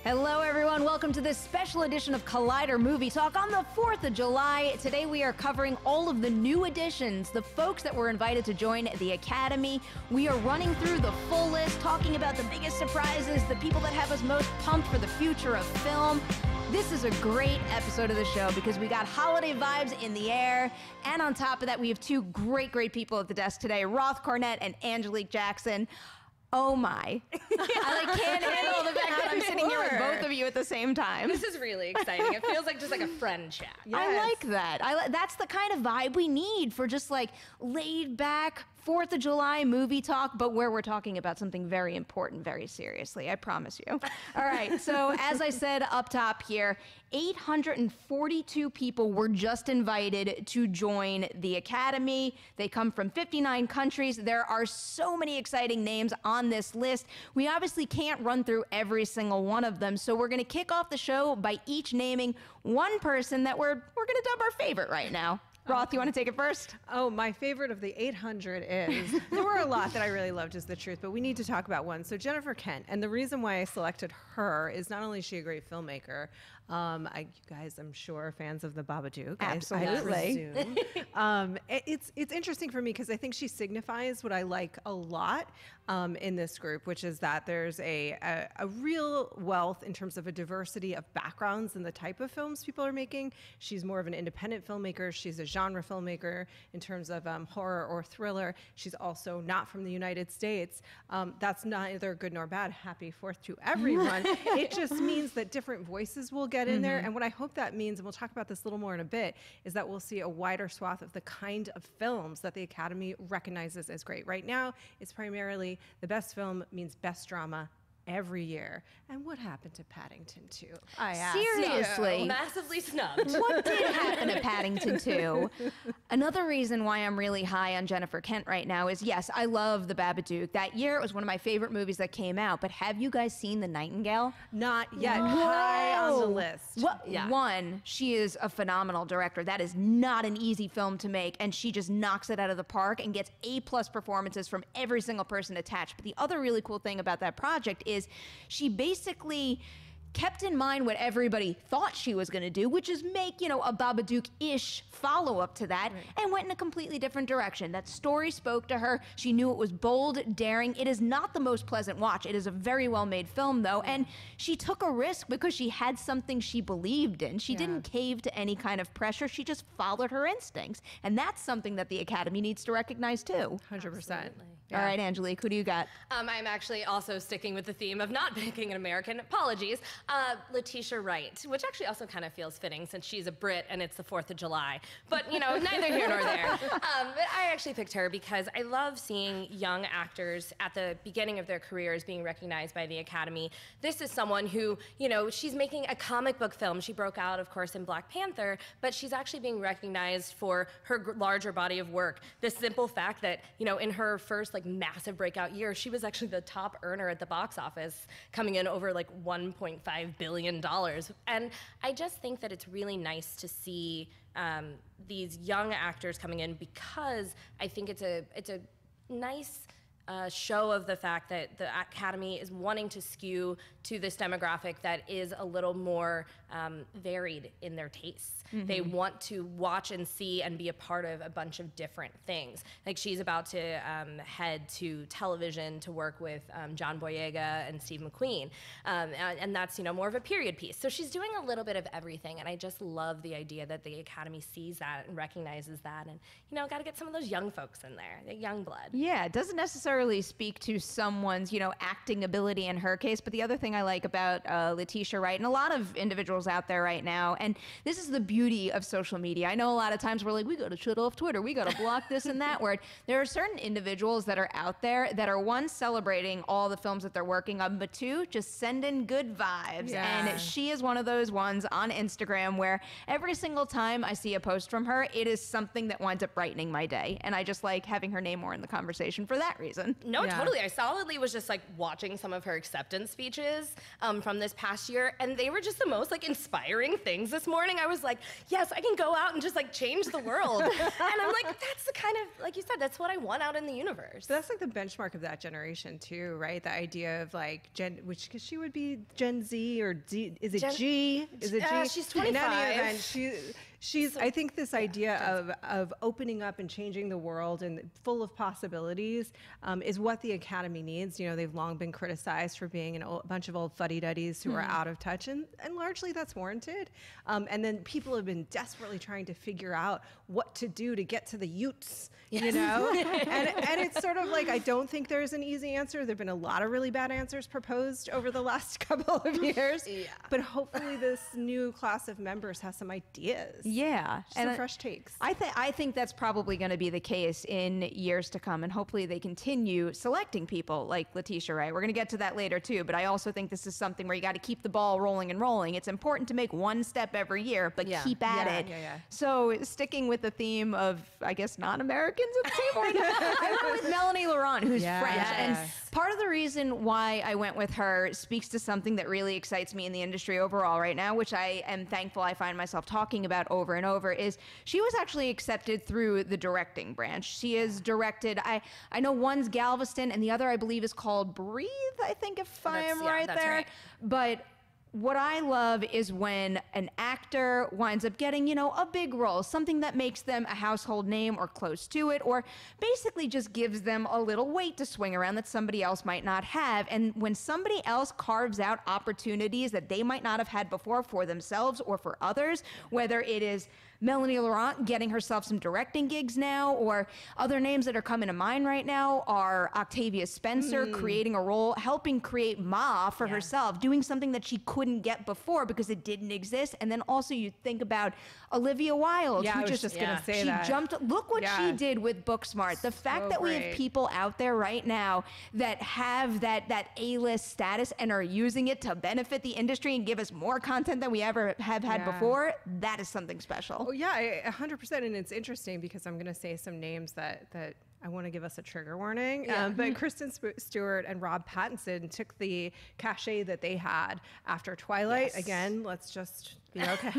Hello, everyone. Welcome to this special edition of Collider Movie Talk on the 4th of July. Today, we are covering all of the new additions, the folks that were invited to join the Academy. We are running through the full list, talking about the biggest surprises, the people that have us most pumped for the future of film. This is a great episode of the show because we got holiday vibes in the air. And on top of that, we have two great people at the desk today, Roth, Cornet, and Angelique Jackson. Oh my. I can't handle the fact that I'm sitting here with both of you at the same time. This is really exciting. It feels like just like a friend chat. Yes. I like that. That's the kind of vibe we need for just like laid back 4th of July movie talk, but where we're talking about something very important, very seriously. I promise you. All right. So as I said up top here, 842 people were just invited to join the Academy. They come from 59 countries. There are so many exciting names on this list. We obviously can't run through every single one of them, so we're going to kick off the show by each naming one person that we're going to dub our favorite right now. Roth, you want to take it first? Oh, my favorite of the 800 is, there were a lot that I really loved, is the truth, but we need to talk about one. So Jennifer Kent, and the reason why I selected her is not only is she a great filmmaker, you guys, I'm sure, are fans of the Babadook. Absolutely. It's interesting for me because I think she signifies what I like a lot in this group, which is that there's a real wealth in terms of a diversity of backgrounds and the type of films people are making. She's more of an independent filmmaker. She's a genre filmmaker in terms of horror or thriller. She's also not from the United States. That's neither good nor bad. Happy 4th to everyone. It just means that different voices will get in there. And what I hope that means, and we'll talk about this a little more in a bit, is that we'll see a wider swath of the kind of films that the Academy recognizes as great. Right now, it's primarily the best film means best drama every year. And what happened to Paddington 2? I asked. Seriously. Massively snubbed. What did happen to Paddington 2? Another reason why I'm really high on Jennifer Kent right now is, yes, I love The Babadook. That year, it was one of my favorite movies that came out. But have you guys seen The Nightingale? Not yet. High on the list. Well, yeah. One, she is a phenomenal director. That is not an easy film to make. And she just knocks it out of the park and gets A+ performances from every single person attached. But the other really cool thing about that project is she basically kept in mind what everybody thought she was going to do, which is make, a Babadook-ish follow-up to that, and went in a completely different direction. That story spoke to her. She knew it was bold, daring. It is not the most pleasant watch. It is a very well-made film, though, and she took a risk because she had something she believed in. She didn't cave to any kind of pressure. She just followed her instincts, and that's something that the Academy needs to recognize, too. 100%. Absolutely. All right, Angelique, who do you got? I'm actually also sticking with the theme of not picking an American. Apologies. Letitia Wright, which actually also kind of feels fitting since she's a Brit and it's the 4th of July. But, neither here nor there. But I actually picked her because I love seeing young actors at the beginning of their careers being recognized by the Academy. This is someone who, she's making a comic book film. She broke out, of course, in Black Panther, but she's actually being recognized for her larger body of work. The simple fact that, in her first massive breakout year, she was actually the top earner at the box office, coming in over $1.5 billion. And I just think that it's really nice to see these young actors coming in because I think it's a nice show of the fact that the Academy is wanting to skew to this demographic that is a little more varied in their tastes. They want to watch and see and be a part of a bunch of different things. Like she's about to head to television to work with John Boyega and Steve McQueen. And that's, more of a period piece. So she's doing a little bit of everything. And I just love the idea that the Academy sees that and recognizes that. And, got to get some of those young folks in there, the young blood. Yeah, it doesn't necessarily speak to someone's, acting ability in her case. But the other thing I like about Letitia Wright and a lot of individuals out there right now, and this is the beauty of social media. I know a lot of times we're like, we got to shut off Twitter. We got to block this and that word. There are certain individuals that are out there that are, one, celebrating all the films that they're working on, but two, just sending good vibes. Yeah. And she is one of those ones on Instagram where every single time I see a post from her, it is something that winds up brightening my day. And I just like having her name more in the conversation for that reason. season. No, totally. I solidly was just like watching some of her acceptance speeches from this past year, and they were just the most like inspiring things this morning. I was like, yes, I can go out and just like change the world. And I'm like, that's the kind of, like you said, that's what I want out in the universe. But that's like the benchmark of that generation too, right? The idea of like which because she would be Gen Z or D, is it G? Is it G? She's 25. In any event, she's I think this idea of opening up and changing the world and full of possibilities is what the Academy needs. You know, they've long been criticized for being a bunch of old fuddy-duddies who are out of touch, and largely that's warranted. And then people have been desperately trying to figure out what to do to get to the Utes, you know? and it's sort of like, I don't think there's an easy answer. There've been a lot of really bad answers proposed over the last couple of years, but hopefully this new class of members has some ideas. Yeah, some fresh takes. I think that's probably going to be the case in years to come, and hopefully they continue selecting people like Letitia Wright. We're going to get to that later too, but I also think this is something where you got to keep the ball rolling and rolling. It's important to make one step every year, but keep at it. So sticking with the theme of, I guess, non-Americans at the table right now, I went with Melanie Laurent, who's French, and part of the reason why I went with her speaks to something that really excites me in the industry overall right now, which I am thankful I find myself talking about over and over, is she was actually accepted through the directing branch. She is directed, I know one's Galveston and the other I believe is called Breathe, I think, if I'm right there. Right. But what I love is when an actor winds up getting, you know, a big role, something that makes them a household name or close to it, or basically just gives them a little weight to swing around that somebody else might not have. And when somebody else carves out opportunities that they might not have had before for themselves or for others, whether it is Melanie Laurent getting herself some directing gigs now, or other names that are coming to mind right now are Octavia Spencer creating a role, helping create Ma for herself, doing something that she couldn't get before because it didn't exist. And then also you think about Olivia Wilde, who I was just gonna say she that. jumped. Look what she did with Booksmart. The fact that we have people out there right now that have that A-list status and are using it to benefit the industry and give us more content than we ever have had before, that is something special. Oh, yeah, 100%. And it's interesting because I'm going to say some names that I want to give us a trigger warning. But Kristen Stewart and Rob Pattinson took the cachet that they had after Twilight. Again, let's just be okay.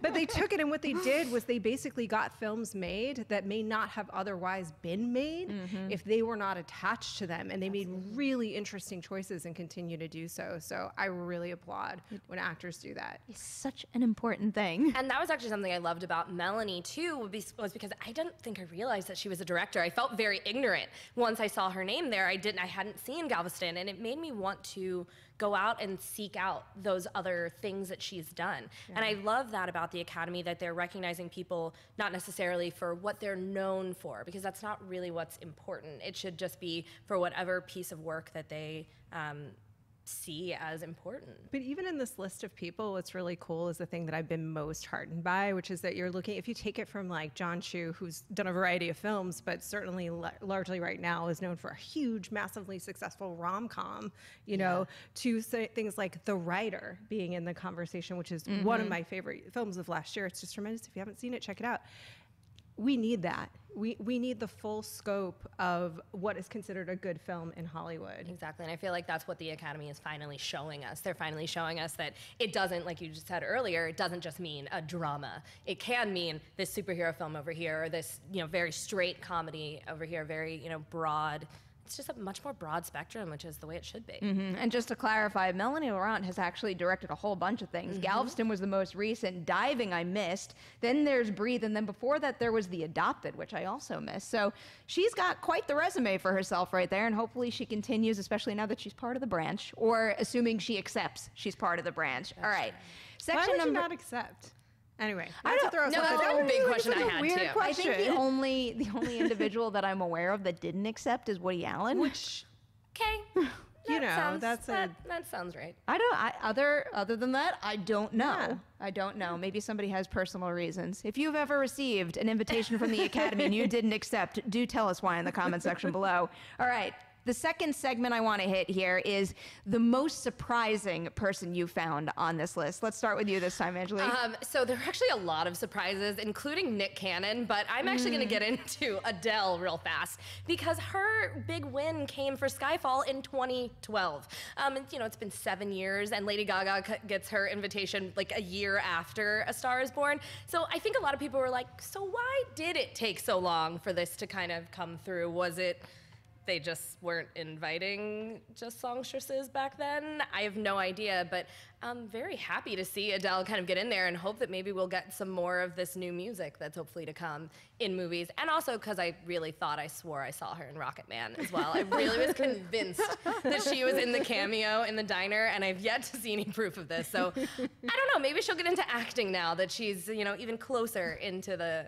But they took it, and what they did was they basically got films made that may not have otherwise been made if they were not attached to them. And they made really interesting choices and continue to do so. So I really applaud when actors do that. It's such an important thing. And that was actually something I loved about Melanie too, was because I didn't think I realized that she was a director. I felt very ignorant once I saw her name there. I hadn't seen Galveston, and it made me want to go out and seek out those other things that she's done. And I love that about the Academy, that they're recognizing people not necessarily for what they're known for, because that's not really what's important. It should just be for whatever piece of work that they see as important. But even in this list of people, what's really cool is the thing that I've been most heartened by, which is that you're looking, if you take it from like John Chu, who's done a variety of films, but certainly largely right now is known for a huge, massively successful rom-com, you know, to say things like The Writer being in the conversation, which is one of my favorite films of last year. It's just tremendous. If you haven't seen it, check it out. We need that. We need the full scope of what is considered a good film in Hollywood. Exactly, and I feel like that's what the Academy is finally showing us. They're finally showing us that it doesn't, like you just said earlier, it doesn't just mean a drama. It can mean this superhero film over here, or this, you know, very straight comedy over here, very, you know, broad. It's just a much more broad spectrum, which is the way it should be. And just to clarify, Melanie Laurent has actually directed a whole bunch of things. Galveston was the most recent. Diving I missed. Then there's Breathe. And then before that, there was The Adopted, which I also missed. So she's got quite the resume for herself right there. And hopefully she continues, especially now that she's part of the branch, or assuming she accepts she's part of the branch. All right. Why would you not accept? Anyway, I don't know. That's a big question I had too. I think the only individual that I'm aware of that didn't accept is Woody Allen. Which, okay, that sounds right. Other than that, I don't know. Yeah. I don't know. Maybe somebody has personal reasons. If you've ever received an invitation from the Academy and you didn't accept, do tell us why in the comment section below. All right. The second segment I want to hit here is the most surprising person you found on this list. Let's start with you this time, Angelique. So there were actually a lot of surprises, including Nick Cannon, but I'm actually going to get into Adele real fast because her big win came for Skyfall in 2012. It's been 7 years, and Lady Gaga gets her invitation like a year after A Star is Born. So I think a lot of people were like, so why did it take so long for this to kind of come through? Was it they just weren't inviting just songstresses back then? I have no idea, but I'm very happy to see Adele kind of get in there and hope that maybe we'll get some more of this new music that's hopefully to come in movies. And also because I really thought I swore I saw her in Rocket Man as well. I really was convinced that she was in the cameo in the diner, and I've yet to see any proof of this. So I don't know, maybe she'll get into acting now that she's, even closer into the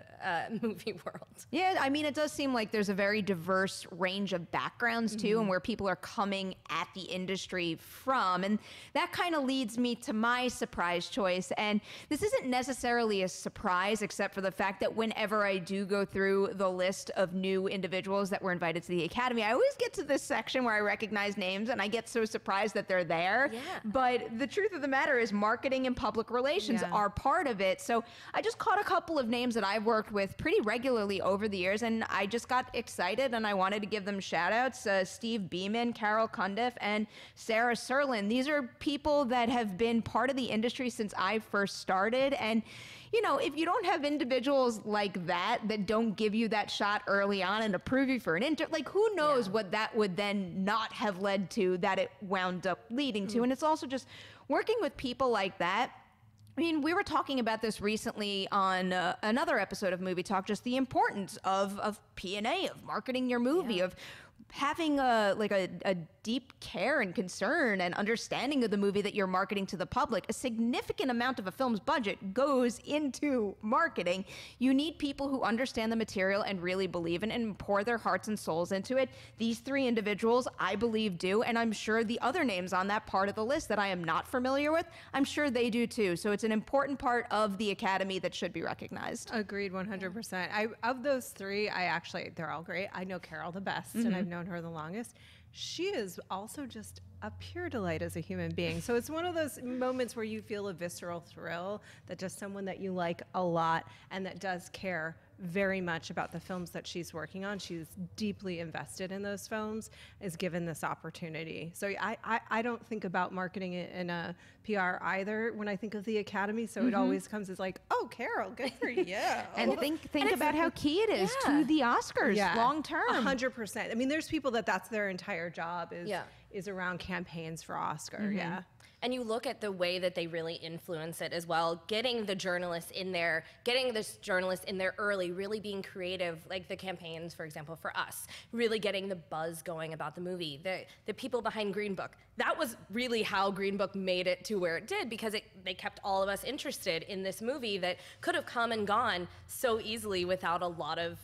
movie world. Yeah, I mean, it does seem like there's a very diverse range of backgrounds too, and where people are coming at the industry from. And that kind of leads me to my surprise choice. And this isn't necessarily a surprise, except for the fact that whenever I do go through the list of new individuals that were invited to the Academy, I always get to this section where I recognize names and I get so surprised that they're there. Yeah. But the truth of the matter is marketing and public relations are part of it. So I just caught a couple of names that I've worked with pretty regularly over the years, and I just got excited and I wanted to give them shout outs. Steve Beeman, Carol Cundiff, and Sarah Serlin. These are people that have been part of the industry since I first started. And if you don't have individuals like that don't give you that shot early on and approve you for an who knows what that would then not have led to that it wound up leading to. And it's also just working with people like that. I mean, we were talking about this recently on another episode of Movie Talk, just the importance of P&A, of marketing your movie, of having a deep care and concern and understanding of the movie that you're marketing to the public. A significant amount of a film's budget goes into marketing. You need people who understand the material and really believe in it and pour their hearts and souls into it. These three individuals, I believe, do, and I'm sure the other names on that part of the list that I am not familiar with, I'm sure they do too. So it's an important part of the Academy that should be recognized. Agreed, 100%. Of those three, they're all great. I know Carol the best, and I've known her the longest. She is also just a pure delight as a human being. So it's one of those moments where you feel a visceral thrill that just someone that you like a lot and that does care very much about the films that she's working on. She's deeply invested in those films, is given this opportunity. So I don't think about marketing it in a PR either when I think of the Academy. So it always comes as like, oh, Carol, good for you. And think about how key it is to the Oscars long term. 100%. I mean, there's people that's their entire job is around campaigns for Oscar. Yeah. And you look at the way that they really influence it as well, getting the journalists in there, getting this journalist in there early, really being creative, like the campaigns, for example, for us, really getting the buzz going about the movie, the people behind Green Book. That was really how Green Book made it to where it did, because they kept all of us interested in this movie that could have come and gone so easily without a lot of,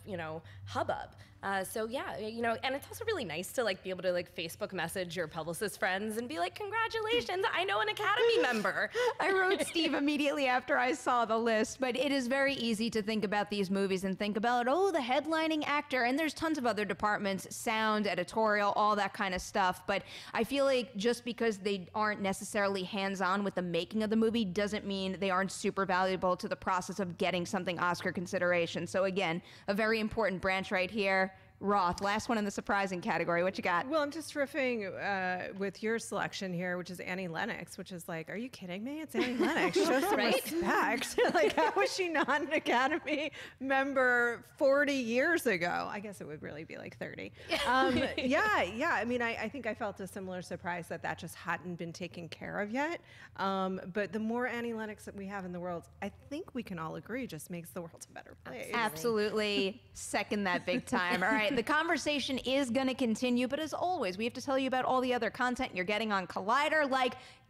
hubbub. And it's also really nice to be able to Facebook message your publicist friends and be like, congratulations, I know an Academy member. I wrote Steve immediately after I saw the list, but it is very easy to think about these movies and think about, the headlining actor, and there's tons of other departments, sound, editorial, all that kind of stuff. But I feel like just because they aren't necessarily hands-on with the making of the movie doesn't mean they aren't super valuable to the process of getting something Oscar consideration. So again, a very important branch right here. Roth, last one in the surprising category. What you got? Well, I'm just riffing with your selection here, which is Annie Lennox, which is like, are you kidding me? It's Annie Lennox. Show some respect. How was she not an Academy member 40 years ago? I guess it would really be like 30. I mean, I think I felt a similar surprise that just hadn't been taken care of yet. But the more Annie Lennox that we have in the world, I think we can all agree just makes the world a better place. Absolutely. Second that big time. All right. The conversation is going to continue, but as always, we have to tell you about all the other content you're getting on Collider.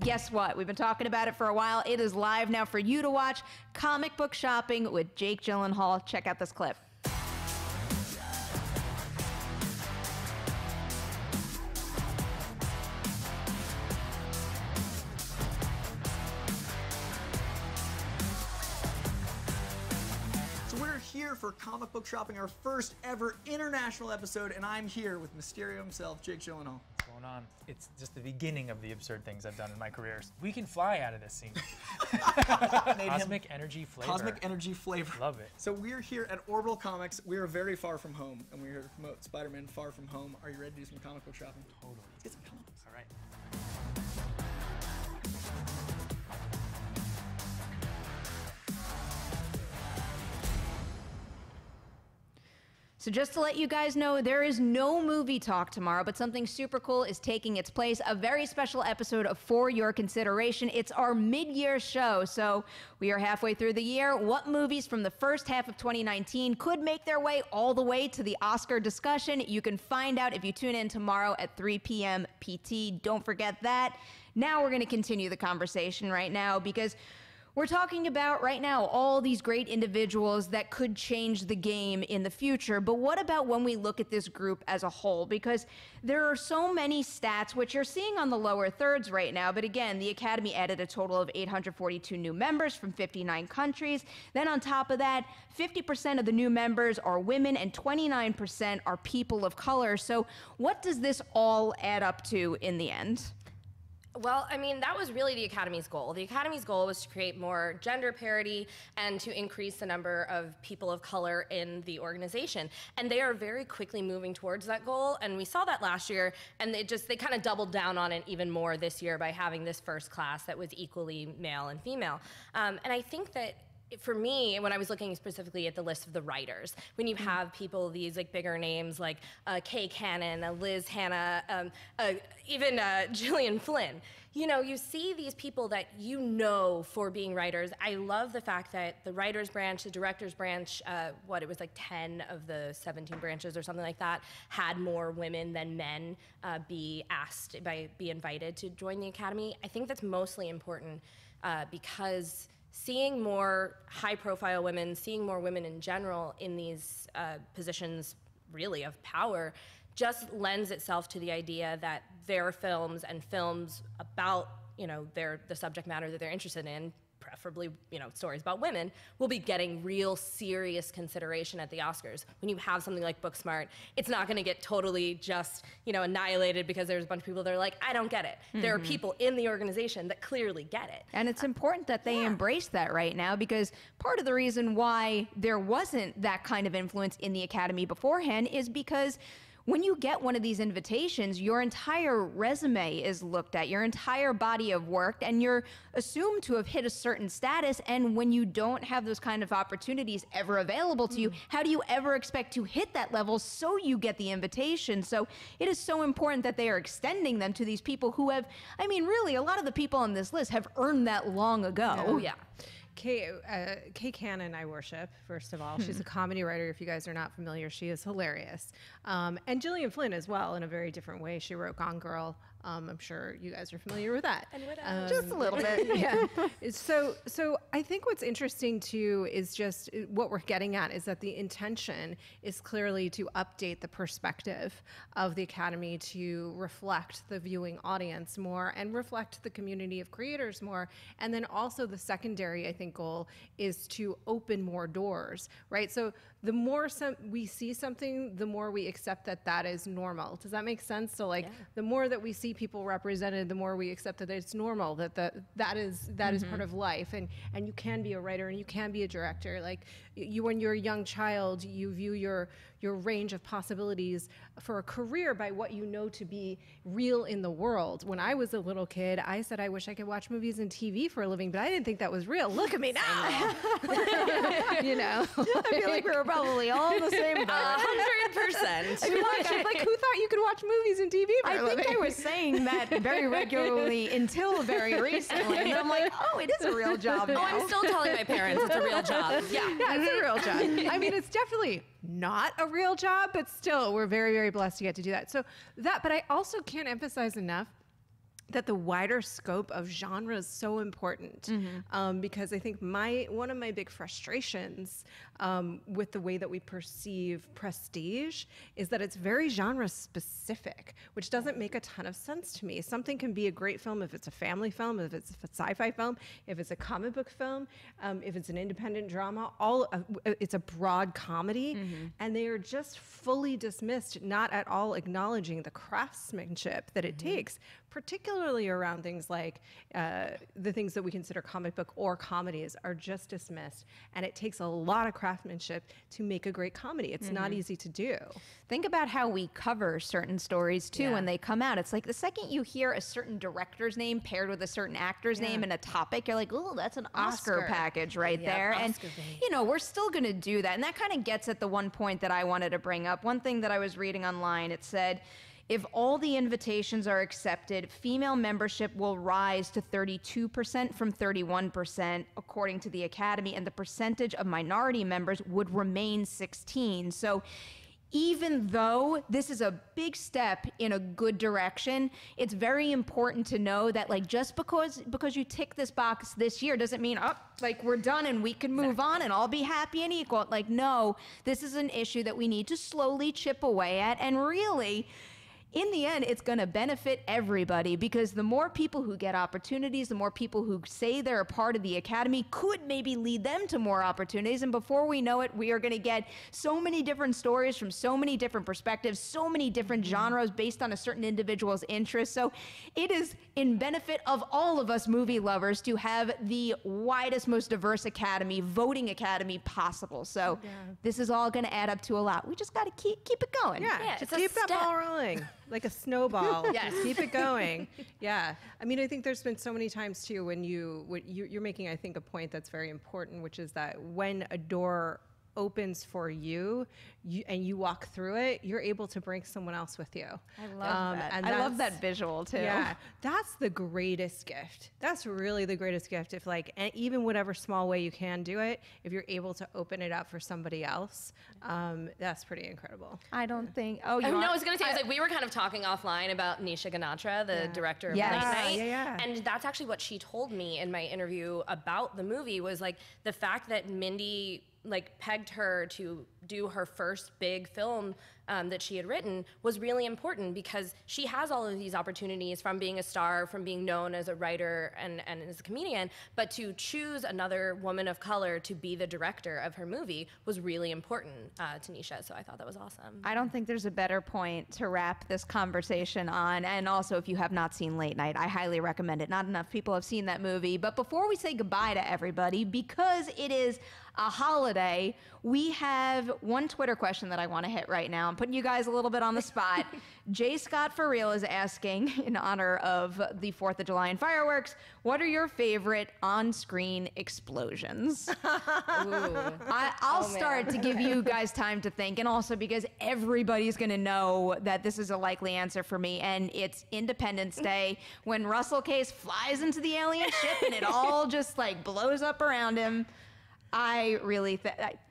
Guess what? We've been talking about it for a while. It is live now for you to watch. Comic Book Shopping with Jake Gyllenhaal. Check out this clip. We're here here for Comic Book Shopping, our first ever international episode, and I'm here with Mysterio himself, Jake Gyllenhaal. What's going on? It's just the beginning of the absurd things I've done in my career. We can fly out of this scene. Cosmic energy flavor. Cosmic energy flavor. Love it. So we're here at Orbital Comics. We are very far from home, and we're here to promote Spider-Man Far From Home. Are you ready to do some comic book shopping? Totally. Let's get some comics. All right. So just to let you guys know, there is no movie talk tomorrow, but something super cool is taking its place. A very special episode of For Your Consideration. It's our mid-year show. So we are halfway through the year. What movies from the first half of 2019 could make their way all the way to the Oscar discussion? You can find out if you tune in tomorrow at 3 p.m. PT. Don't forget that. Now we're going to continue the conversation right now because we're talking about right now all these great individuals that could change the game in the future, but what about when we look at this group as a whole? Because there are so many stats, which you're seeing on the lower thirds right now, but again, the Academy added a total of 842 new members from 59 countries. Then on top of that, 50% of the new members are women and 29% are people of color. So what does this all add up to in the end? Well, I mean, that was really the Academy's goal. The Academy's goal was to create more gender parity and to increase the number of people of color in the organization. And they are very quickly moving towards that goal. And we saw that last year, and they kind of doubled down on it even more this year by having this first class that was equally male and female. And I think that for me, when I was looking specifically at the list of the writers, when you have people, these like bigger names like Kay Cannon, Liz Hanna, even Gillian Flynn, you know, you see these people that you know for being writers. I love the fact that the writers branch, the directors branch, it was like 10 of the 17 branches or something like that, had more women than men be invited to join the Academy. I think that's mostly important because seeing more high-profile women, seeing more women in general in these positions really of power just lends itself to the idea that their films and films about, you know, the subject matter that they're interested in, preferably, you know, stories about women, will be getting real serious consideration at the Oscars. When you have something like Booksmart, it's not going to get totally just, you know, annihilated because there's a bunch of people that are like, I don't get it. Mm-hmm. There are people in the organization that clearly get it. And it's important that they embrace that right now, because part of the reason why there wasn't that kind of influence in the Academy beforehand is because when you get one of these invitations, your entire resume is looked at, your entire body of work, and you're assumed to have hit a certain status. And when you don't have those kind of opportunities ever available to you, how do you ever expect to hit that level so you get the invitation? So it is so important that they are extending them to these people who have, I mean, really, a lot of the people on this list have earned that long ago. Oh, yeah. Kay Cannon, I worship, first of all. She's a comedy writer. If you guys are not familiar, she is hilarious. And Gillian Flynn as well, in a very different way. She wrote Gone Girl. I'm sure you guys are familiar with that. And just a little bit. Yeah. So I think what's interesting too is just what we're getting at is that the intention is clearly to update the perspective of the Academy to reflect the viewing audience more and reflect the community of creators more. And then also the secondary, I think, goal is to open more doors, right? So the more we see something, the more we accept that that is normal. Does that make sense? So like the more that we see people represented, the more we accept that it's normal, that is part of life, and you can be a writer and you can be a director. Like when you're a young child, you view your range of possibilities for a career by what you know to be real in the world. When I was a little kid, I said I wish I could watch movies and TV for a living, but I didn't think that was real. Look at me now. You know, I feel like we were probably all the same boat. 100%. I mean, like who thought you could watch movies and TV for a living? I think I was saying that very regularly until very recently. And I'm like, oh, it is a real job now. Oh, I'm still telling my parents it's a real job. Yeah, it's a real job. I mean, it's definitely not a real job, but still, we're very, very blessed to get to do that. So but I also can't emphasize enough that the wider scope of genre is so important, because I think one of my big frustrations with the way that we perceive prestige is that it's very genre specific, which doesn't make a ton of sense to me. Something can be a great film if it's a family film, if it's a sci-fi film, if it's a comic book film, if it's an independent drama, it's a broad comedy, and they are just fully dismissed, not at all acknowledging the craftsmanship that it takes, particularly around things like the things that we consider comic book or comedies are just dismissed. And it takes a lot of craftsmanship to make a great comedy. It's not easy to do. Think about how we cover certain stories too when they come out. It's like the second you hear a certain director's name paired with a certain actor's name and a topic, you're like, oh, that's an Oscar package right there. And, you know, we're still going to do that. And that kind of gets at the one point that I wanted to bring up. One thing that I was reading online, it said, if all the invitations are accepted, female membership will rise to 32% from 31%, according to the Academy, and the percentage of minority members would remain 16%. So even though this is a big step in a good direction, it's very important to know that, like, just because you tick this box this year doesn't mean, oh, like, we're done and we can move on and all be happy and equal. Like, no, this is an issue that we need to slowly chip away at, and really, in the end, it's going to benefit everybody, because the more people who get opportunities, the more people who say they're a part of the Academy could maybe lead them to more opportunities. And before we know it, we are going to get so many different stories from so many different perspectives, so many different genres based on a certain individual's interests. So it is in benefit of all of us movie lovers to have the widest, most diverse Academy, voting Academy possible. So this is all going to add up to a lot. We just got to keep it going. Yeah, just keep that ball rolling. Like a snowball. Yes. Keep it going. Yeah. I mean, I think there's been so many times too when you're making, I think, a point that's very important, which is that when a door opens for you and you walk through it, you're able to bring someone else with you. I love that. And I love that visual too. Yeah, that's the greatest gift. That's really the greatest gift. If, like, and even whatever small way you can do it, if you're able to open it up for somebody else, that's pretty incredible. I don't think. I was going to say, like, we were kind of talking offline about Nisha Ganatra, the director of Late Night. And that's actually what she told me in my interview about the movie, was like the fact that Mindy pegged her to do her first big film that she had written was really important, because she has all of these opportunities from being a star, from being known as a writer and as a comedian, but to choose another woman of color to be the director of her movie was really important to Nisha. So I thought that was awesome. I don't think there's a better point to wrap this conversation on. And also, if you have not seen Late Night, I highly recommend it. Not enough people have seen that movie. But before we say goodbye to everybody, because it is a holiday, we have one Twitter question that I want to hit right now. I'm putting you guys a little bit on the spot. J. Scott For Real is asking, in honor of the 4th of July and fireworks, what are your favorite on-screen explosions? I'll start to give you guys time to think, and also because everybody's going to know that this is a likely answer for me, and it's Independence Day, when Russell Case flies into the alien ship and it all just, like, blows up around him. I really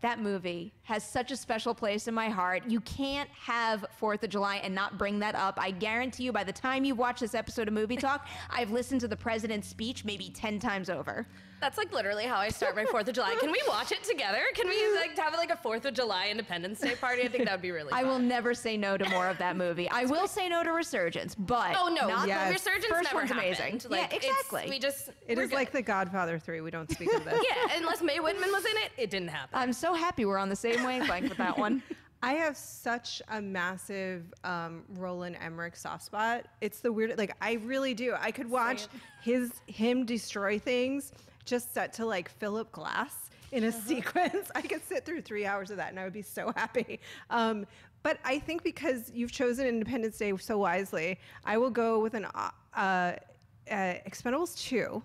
that movie has such a special place in my heart. You can't have 4th of July and not bring that up. I guarantee you, by the time you watch this episode of Movie Talk, I've listened to the president's speech maybe 10 times over. That's like literally how I start my 4th of July. Can we watch it together? Can we have like a 4th of July Independence Day party? I think that would be really fun. I will never say no to more of that movie. I will say no to Resurgence, but Resurgence first never one's happened. amazing. Like, exactly. It is like The Godfather 3. We don't speak of this. Yeah, unless Mae Whitman was in it, it didn't happen. I'm so happy we're on the same wavelength with that one. I have such a massive Roland Emmerich soft spot. It's the weird, like, I really do. I could watch him destroy things just set to, like, Philip Glass in a sequence. I could sit through 3 hours of that and I would be so happy. But I think because you've chosen Independence Day so wisely, I will go with an Expendables 2,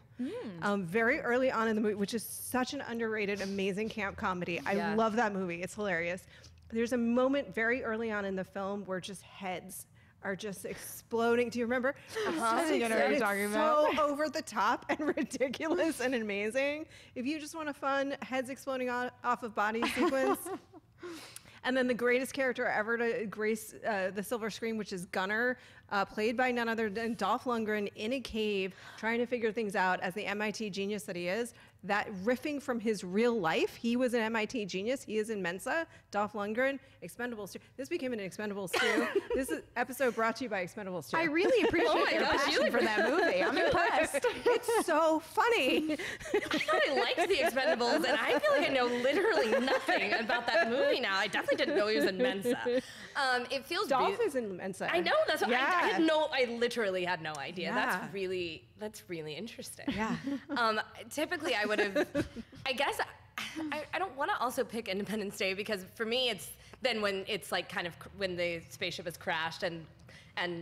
very early on in the movie, which is such an underrated, amazing camp comedy. I love that movie. It's hilarious. There's a moment very early on in the film where just heads are just exploding. Do you remember? It's so over the top and ridiculous and amazing. If you just want a fun heads exploding off of body sequence. And then the greatest character ever to grace the silver screen, which is Gunnar, played by none other than Dolph Lundgren in a cave, trying to figure things out as the MIT genius that he is. That riffing from his real life, he was an MIT genius. He is in Mensa. Dolph Lundgren, Expendables 2. This became an Expendables 2. This is episode brought to you by Expendables 2. I really appreciate your passion for that movie. I'm impressed. It's so funny. I thought I liked the Expendables, and I feel like I know literally nothing about that movie now. I definitely didn't know he was in Mensa. It feels Dolph is in Mensa. I know, that's what I literally had no idea. Yeah. That's really interesting. Yeah. Typically I would have, I guess, I don't want to also pick Independence Day because for me it's then when it's like kind of when the spaceship has crashed and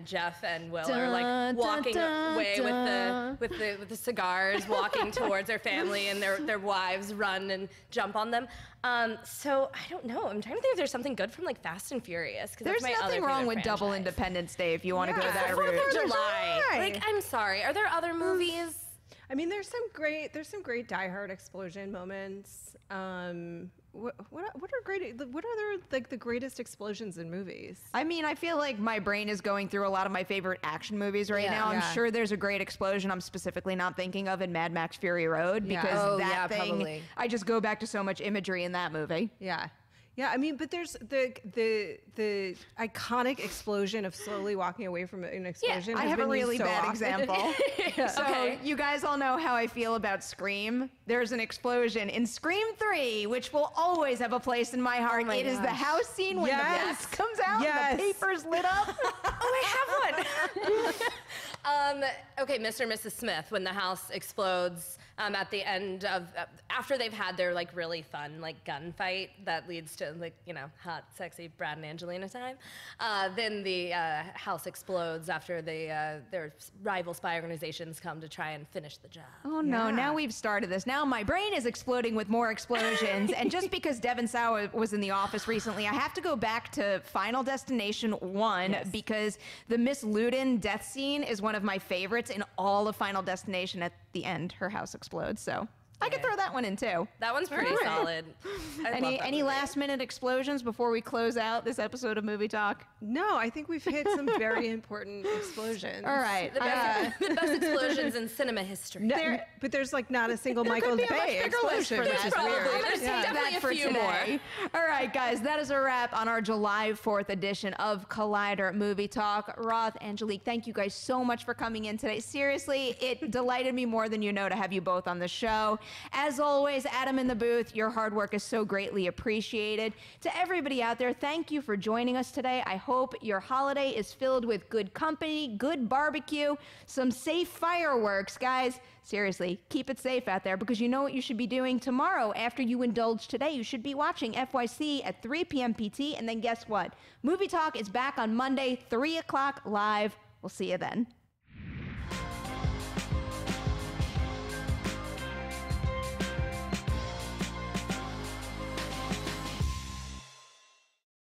Jeff and Will are like walking away with the cigars, walking towards their family, and their wives run and jump on them. So I don't know. I'm trying to think if there's something good from like Fast and Furious. There's nothing wrong with double Independence Day if you want to go that route. 4th of July. Like, I'm sorry. Are there other movies? I mean, there's some great Die Hard explosion moments. What are the greatest explosions in movies? I mean, I feel like my brain is going through a lot of my favorite action movies right now. I'm sure there's a great explosion I'm specifically not thinking of in Mad Max Fury Road because thing, I just go back to so much imagery in that movie. Yeah. Yeah, I mean, but there's the iconic explosion of slowly walking away from an explosion. I have a really bad example. Okay. You guys all know how I feel about Scream. There's an explosion in Scream 3, which will always have a place in my heart. It is the house scene when the gas comes out and the paper's lit up. I have one. Okay, Mr. and Mrs. Smith, when the house explodes at the end of, after they've had their like really fun like gunfight that leads to like, you know, hot, sexy Brad and Angelina time, then the house explodes after their rival spy organizations come to try and finish the job. Oh no, now we've started this. Now my brain is exploding with more explosions. And just because Devin Sawa was in The Office recently, I have to go back to Final Destination 1 because the Miss Luden death scene is one of my favorites in all of Final Destination. At the end, her house explodes, so I could throw that one in too. That one's pretty solid. Any last minute explosions before we close out this episode of Movie Talk? No, I think we've hit some very important explosions. All right. The best explosions in cinema history. No, but there's like not a single Michael Bay explosion, which is weird. There's definitely for a few today. more. All right, guys, that is a wrap on our July 4th edition of Collider Movie Talk. Roth, Angelique, thank you guys so much for coming in today. Seriously, it delighted me more than you know to have you both on the show. As always, Adam in the booth, your hard work is so greatly appreciated. To everybody out there, thank you for joining us today. I hope your holiday is filled with good company, good barbecue, some safe fireworks. Guys, seriously, keep it safe out there because you know what you should be doing tomorrow after you indulge today. You should be watching FYC at 3 p.m. PT, and then guess what? Movie Talk is back on Monday, 3 o'clock live. We'll see you then.